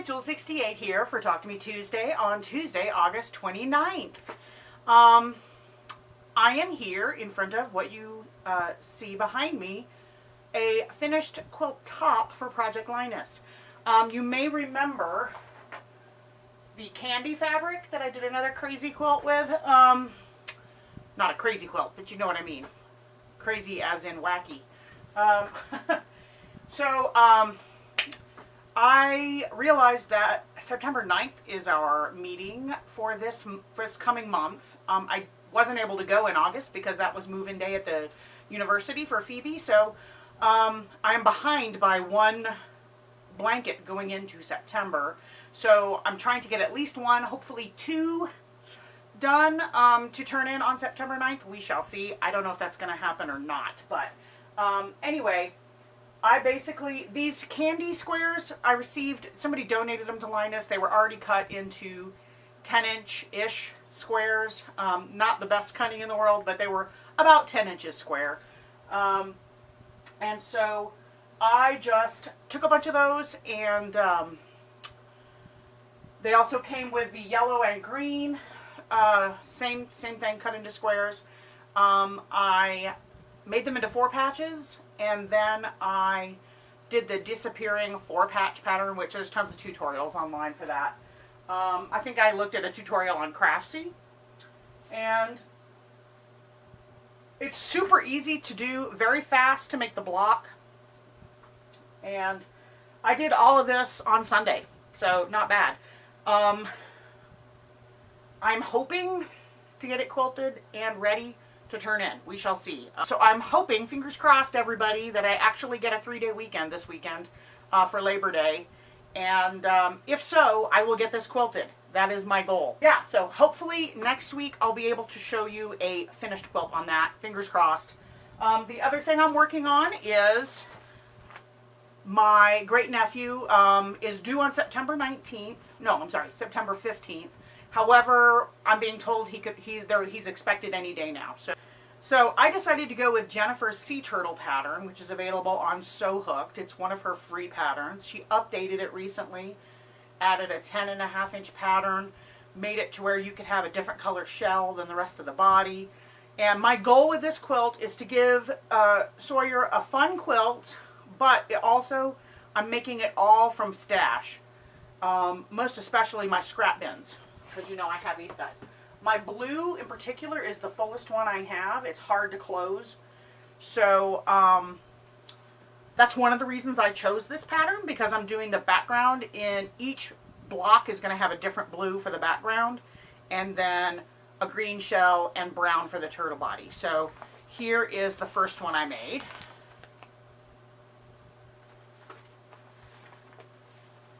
Jewells68 here for Talk to Me Tuesday on Tuesday, August 29th. I am here in front of what you see behind me, a finished quilt top for Project Linus. You may remember the candy fabric that I did another crazy quilt with. Not a crazy quilt, but you know what I mean. Crazy as in wacky. I realized that September 9th is our meeting for this coming month. I wasn't able to go in August because that was move-in day at the university for Phoebe, so I'm behind by one blanket going into September. So I'm trying to get at least one, hopefully two, done to turn in on September 9th. We shall see. I don't know if that's going to happen or not, but anyway, I basically, these candy squares I received, somebody donated them to Linus. They were already cut into 10-inch-ish squares. Not the best cutting in the world, but they were about 10 inches square. And so I just took a bunch of those, and they also came with the yellow and green, same thing, cut into squares. I made them into 4 patches, and then I did the disappearing 4-patch pattern, which there's tons of tutorials online for that. I think I looked at a tutorial on Craftsy, and it's super easy to do, very fast to make the block. And I did all of this on Sunday, so not bad. I'm hoping to get it quilted and ready to turn in. We shall see. So I'm hoping, fingers crossed everybody, that I actually get a 3-day weekend this weekend for Labor Day. And if so, I will get this quilted. That is my goal. Yeah, so hopefully next week I'll be able to show you a finished quilt on that. Fingers crossed. The other thing I'm working on is my great-nephew is due on September 19th. No, I'm sorry, September 15th. However, I'm being told he's expected any day now. So I decided to go with Jennifer's Sea Turtle pattern, which is available on Sew Hooked. It's one of her free patterns. She updated it recently, added a 10.5-inch pattern, made it to where you could have a different color shell than the rest of the body. And my goal with this quilt is to give Sawyer a fun quilt, but also I'm making it all from stash, most especially my scrap bins, because you know I have these guys. My blue in particular is the fullest one I have. It's hard to close. So that's one of the reasons I chose this pattern, because I'm doing the background in each block is going to have a different blue for the background, and then a green shell and brown for the turtle body. So here is the first one I made.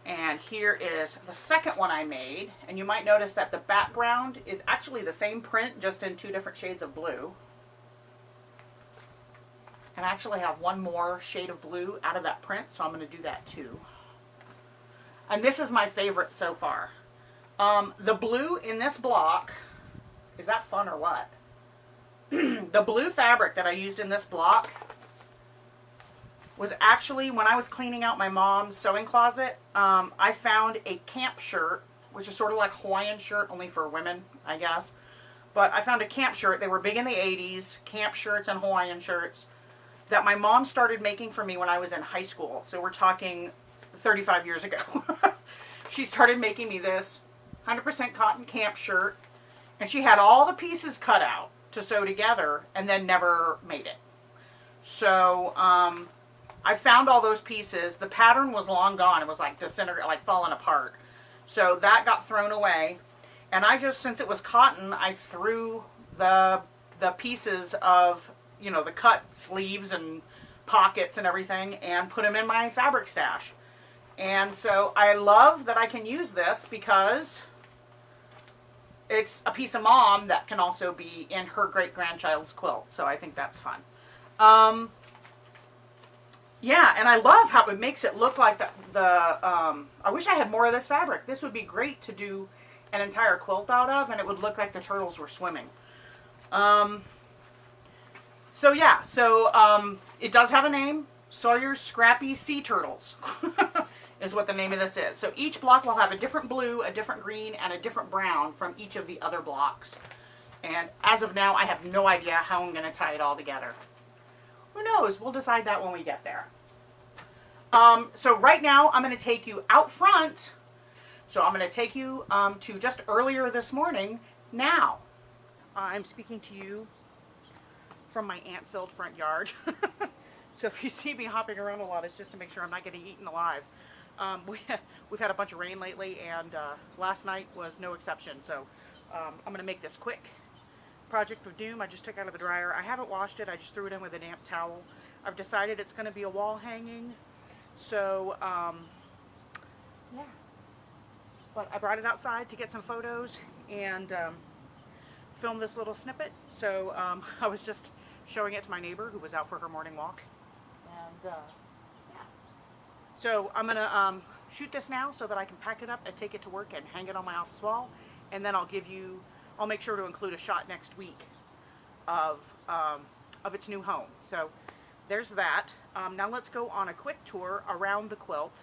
And here is the second one I made, and you might notice that the background is actually the same print, just in 2 different shades of blue. And I actually have one more shade of blue out of that print, so I'm going to do that too. And this is my favorite so far. The blue in this block, is that fun or what? The blue fabric that I used in this block was actually, when I was cleaning out my mom's sewing closet, I found a camp shirt, which is sort of like Hawaiian shirt, only for women, I guess. But I found a camp shirt. They were big in the 80s, camp shirts and Hawaiian shirts, that my mom started making for me when I was in high school. So we're talking 35 years ago. She started making me this 100% cotton camp shirt, and she had all the pieces cut out to sew together and then never made it. So, I found all those pieces. The pattern was long gone. It was like disintegrating, like falling apart. So that got thrown away. And I just, since it was cotton, I threw the pieces of, you know, the cut sleeves and pockets and everything, and put them in my fabric stash. And so I love that I can use this because it's a piece of mom that can also be in her great-grandchild's quilt. So I think that's fun. Yeah, and I love how it makes it look like I wish I had more of this fabric. This would be great to do an entire quilt out of, and it would look like the turtles were swimming. So yeah, it does have a name, Sawyer's Scrappy Sea Turtles. is what the name of this is. So each block will have a different blue, a different green, and a different brown from each of the other blocks. And as of now, I have no idea how I'm going to tie it all together. Who knows? We'll decide that when we get there. So right now, I'm going to take you out front. So I'm going to take you to just earlier this morning now. I'm speaking to you from my ant-filled front yard. So if you see me hopping around a lot, it's just to make sure I'm not getting eaten alive. We've had a bunch of rain lately, and last night was no exception. So I'm going to make this quick. Project of Doom, I just took out of the dryer. I haven't washed it, I just threw it in with a damp towel. I've decided it's going to be a wall hanging. So, yeah. But I brought it outside to get some photos and film this little snippet. So I was just showing it to my neighbor who was out for her morning walk. And yeah. So I'm going to shoot this now so that I can pack it up and take it to work and hang it on my office wall. And then I'll make sure to include a shot next week of its new home. So there's that. Now let's go on a quick tour around the quilt.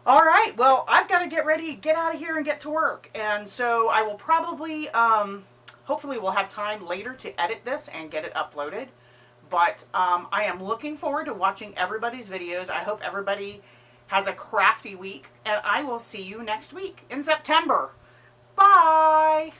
All right, well, I've got to get ready, get out of here and get to work. And so I will probably, hopefully we'll have time later to edit this and get it uploaded. But I am looking forward to watching everybody's videos. I hope everybody has a crafty week, and I will see you next week in September. Bye!